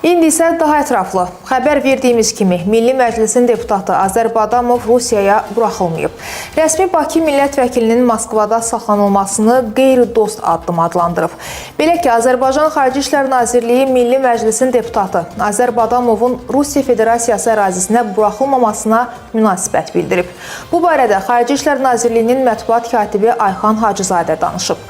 İndi isə daha ətraflı xəbər verdiyimiz kimi Milli Məclisin deputatı Azər Badamov Rusiyaya buraxılmayıb. Rəsmi Bakı millət vəkilinin Moskvada saxlanılmasını qeyri-dost addım adlandırıb. Belə ki, Azərbaycan Xarici İşlər Nazirliyi Milli Məclisin deputatı Azər Badamovun Rusiya Federasiyası ərazisinə buraxılmamasına münasibət bildirib. Bu barədə Xarici İşlər Nazirliyinin mətbuat katibi Ayxan Hacızadə danışıb.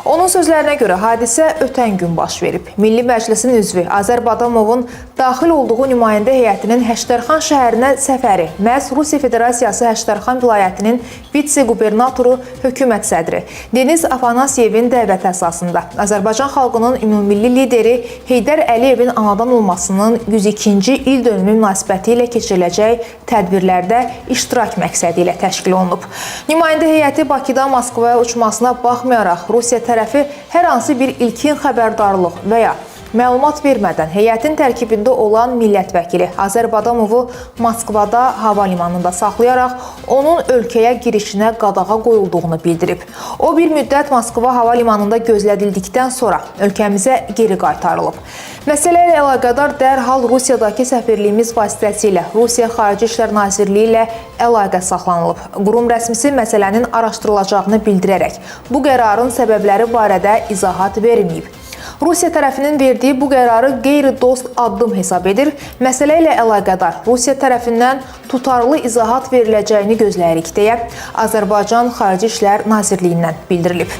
Onun sözlərinə görə hadisə ötən gün baş verib. Milli Məclisin üzvü Azər Badamovun daxil olduğu nümayəndə heyətinin Həştərxan şəhərinə səfəri məhz Rusiya Federasiyası Həştərxan vilayətinin vitse-qubernatoru, hökumət sədri Deniz Afanasyevin dəvəti əsasında Azərbaycan xalqının ümumilli lideri Heydər Əliyevin anadan olmasının 102-ci il dönümü münasibəti ilə keçiriləcək tədbirlərdə iştirak məqsədi ilə təşkil olunub. Nümayəndə heyəti Bakıdan Moskvaya uçmasına baxmayaraq Rusiya tərəfi hər hansı bir ilkin xəbərdarlıq və ya məlumat vermədən heyətin tərkibində olan millət vəkili Azər Badamovu Moskvada hava limanında saxlayaraq onun ölkəyə girişinə qadağa qoyulduğunu bildirib. O bir müddət Moskva hava limanında gözlədildikdən sonra ölkəmizə geri qaytarılıb. Məsələ ilə əlaqədar dərhal Rusiyadakı səfirliyimiz vasitəsilə Rusiya Xarici İşlər Nazirliyi ilə əlaqə saxlanılıb. Qurum rəsmisi məsələnin araşdırılacağını bildirərək bu qərarın səbəbləri barədə izahat verməyib. Rusiya tərəfinin verdiyi bu qərarı qeyri-dost addım hesab edir. Məsələ ilə əlaqədar Rusiya tərəfindən tutarlı izahat veriləcəyini gözləyirik deyə Azərbaycan Xarici İşlər Nazirliyindən bildirilib.